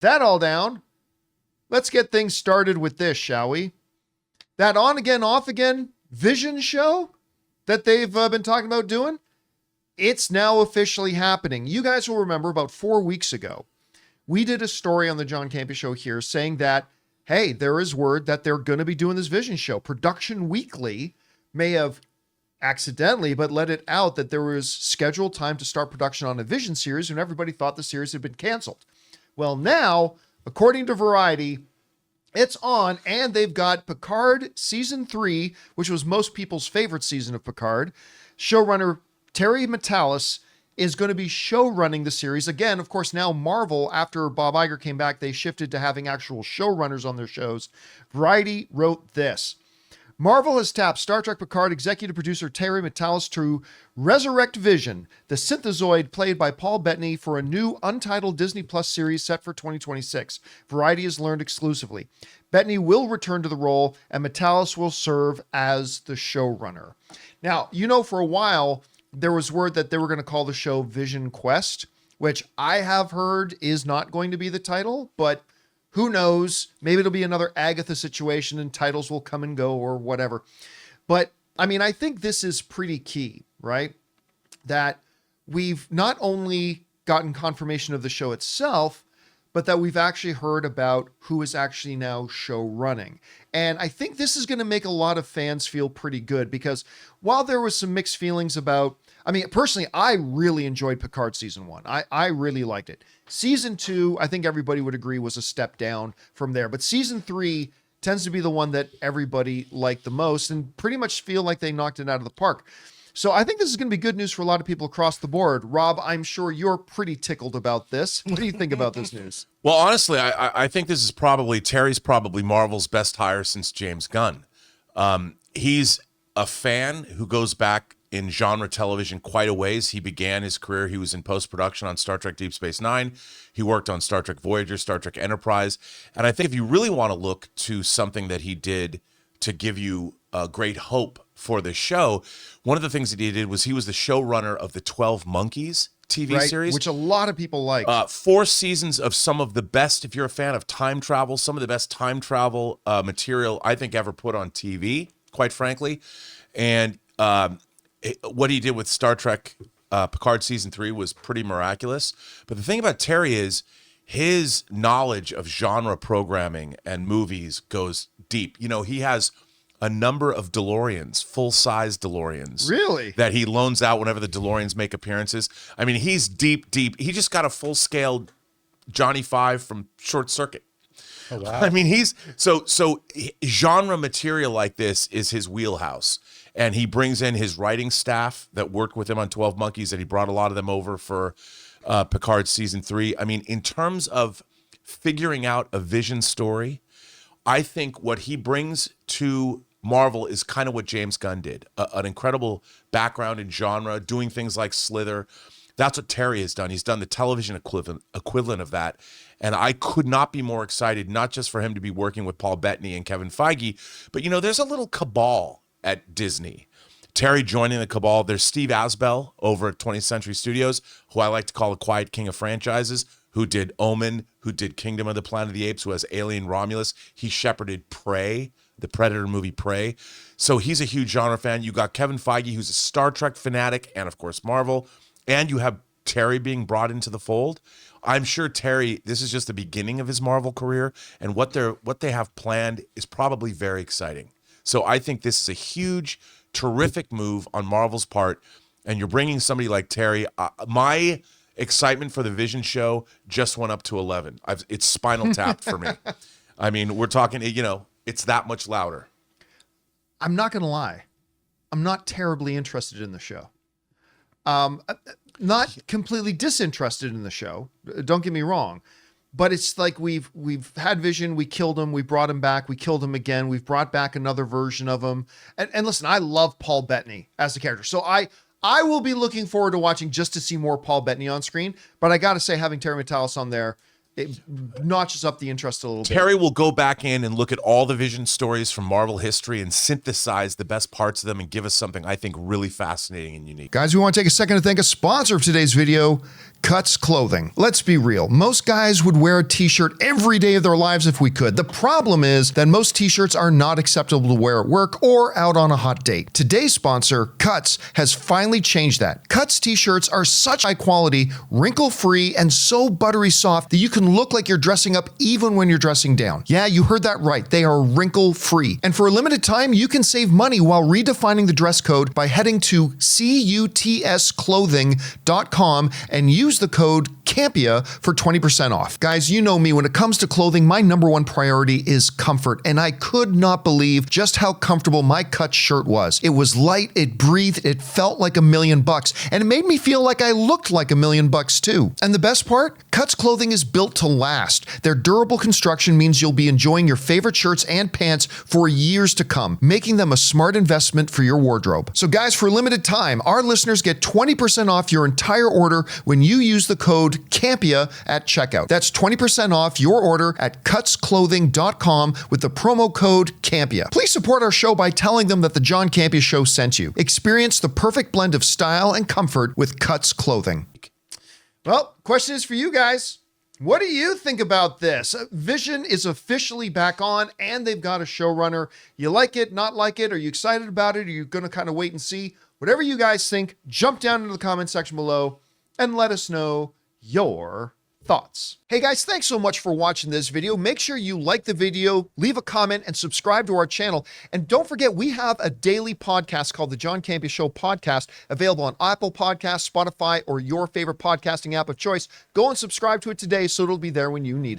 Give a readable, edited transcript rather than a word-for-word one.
That all down. Let's get things started with this, shall we? That on again, off again Vision show that they've been talking about doing, it's now officially happening. You guys will remember about 4 weeks ago, we did a story on the John Campea Show here saying that, hey, there is word that they're going to be doing this Vision show. Production Weekly may have accidentally, but let it out that there was scheduled time to start production on a Vision series when everybody thought the series had been canceled. Well, now, according to Variety, it's on, and they've got Picard Season 3, which was most people's favorite season of Picard. Showrunner Terry Matalas is going to be showrunning the series. Again, of course, now Marvel, after Bob Iger came back, they shifted to having actual showrunners on their shows. Variety wrote this. Marvel has tapped Star Trek Picard executive producer Terry Matalas to resurrect Vision, the synthezoid played by Paul Bettany, for a new untitled Disney Plus series set for 2026. Variety has learned exclusively. Bettany will return to the role, and Matalas will serve as the showrunner. Now, you know, for a while, there was word that they were going to call the show Vision Quest, which I have heard is not going to be the title, but who knows? Maybe it'll be another Agatha situation and titles will come and go or whatever. But I mean, I think this is pretty key, right? That we've not only gotten confirmation of the show itself, but that we've actually heard about who is actually now show running. And I think this is going to make a lot of fans feel pretty good, because while there was some mixed feelings about, I mean, personally, I really enjoyed Picard Season 1. I really liked it. Season 2, I think everybody would agree, was a step down from there. But Season 3 tends to be the one that everybody liked the most and pretty much feel like they knocked it out of the park. So I think this is going to be good news for a lot of people across the board. Rob, I'm sure you're pretty tickled about this. What do you think about this news? Well, honestly, I think this is Terry's probably Marvel's best hire since James Gunn. He's a fan who goes back in genre television quite a ways. He began his career, he was in post-production on Star Trek Deep Space Nine. He worked on Star Trek Voyager, Star Trek Enterprise. And I think if you really want to look to something that he did to give you great hope for the show, one of the things that he did was he was the showrunner of the 12 Monkeys TV series, which a lot of people like. 4 seasons of some of the best, if you're a fan of time travel, some of the best time travel material I think ever put on TV, quite frankly. And what he did with Star Trek Picard Season 3 was pretty miraculous. But the thing about Terry is his knowledge of genre programming and movies goes deep. You know, he has a number of DeLoreans, full-size DeLoreans. Really? That he loans out whenever the DeLoreans make appearences. I mean, he's deep. He just got a full-scale Johnny Five from Short Circuit. Oh, wow. I mean, he's so genre material like this is his wheelhouse. And he brings in his writing staff that worked with him on 12 Monkeys, and he brought a lot of them over for Picard Season 3. I mean, in terms of figuring out a Vision story, I think what he brings to Marvel is kind of what James Gunn did. An incredible background in genre, doing things like Slither. That's what Terry has done. He's done the television equivalent of that. And I could not be more excited, not just for him to be working with Paul Bettany and Kevin Feige, but, you know, there's a little cabal at Disney. Terry joining the cabal. There's Steve Asbell over at 20th Century Studios, who I like to call the quiet king of franchises, who did Omen, who did Kingdom of the Planet of the Apes, who has Alien Romulus. He shepherded Prey, the Predator movie Prey. So he's a huge genre fan. You got Kevin Feige, who's a Star Trek fanatic, and of course Marvel. And you have Terry being brought into the fold. I'm sure Terry, this is just the beginning of his Marvel career, and what they have planned is probably very exciting. So I think this is a huge, terrific move on Marvel's part, and you're bringing somebody like Terry. My excitement for the Vision show just went up to 11. It's Spinal Tap for me. I mean, we're talking, you know, it's that much louder. I'm not going to lie. I'm not terribly interested in the show. Not completely disinterested in the show. Don't get me wrong. But it's like we've had Vision, we killed him, we brought him back, we killed him again, we've brought back another version of him. And listen, I love Paul Bettany as the character. So I will be looking forward to watching just to see more Paul Bettany on screen. But I got to say, having Terry Matalas on there it notches up the interest a little bit. Terry will go back in and look at all the Vision stories from Marvel history and synthesize the best parts of them and give us something I think really fascinating and unique. Guys, we want to take a second to thank a sponsor of today's video, Cuts Clothing. Let's be real. Most guys would wear a t-shirt every day of their lives if we could. The problem is that most t-shirts are not acceptable to wear at work or out on a hot date. Today's sponsor, Cuts, has finally changed that. Cuts t-shirts are such high quality, wrinkle-free, and so buttery soft that you can look like you're dressing up even when you're dressing down. Yeah, you heard that right. They are wrinkle-free. And for a limited time, you can save money while redefining the dress code by heading to cutsclothing.com and use the code Campea for 20% off. Guys, you know me, when it comes to clothing, my number one priority is comfort, and I could not believe just how comfortable my Cuts shirt was. It was light, it breathed, it felt like $1,000,000, and it made me feel like I looked like $1,000,000 too. And the best part? Cuts Clothing is built to last. Their durable construction means you'll be enjoying your favorite shirts and pants for years to come, making them a smart investment for your wardrobe. So guys, for a limited time, our listeners get 20% off your entire order when you use the code Campea at checkout. That's 20% off your order at cutsclothing.com with the promo code Campea. Please support our show by telling them that the John Campea Show sent you. Experience the perfect blend of style and comfort with Cuts Clothing. Well, question is for you guys. What do you think about this? Vision is officially back on and they've got a showrunner. You like it, not like it? Are you excited about it? Are you going to kind of wait and see? Whatever you guys think, jump down into the comment section below and let us know your thoughts. Hey guys, thanks so much for watching this video. Make sure you like the video, leave a comment, and subscribe to our channel. And don't forget, we have a daily podcast called the John Campea Show podcast, available on Apple Podcasts, Spotify, or your favorite podcasting app of choice. Go and subscribe to it today so it'll be there when you need it.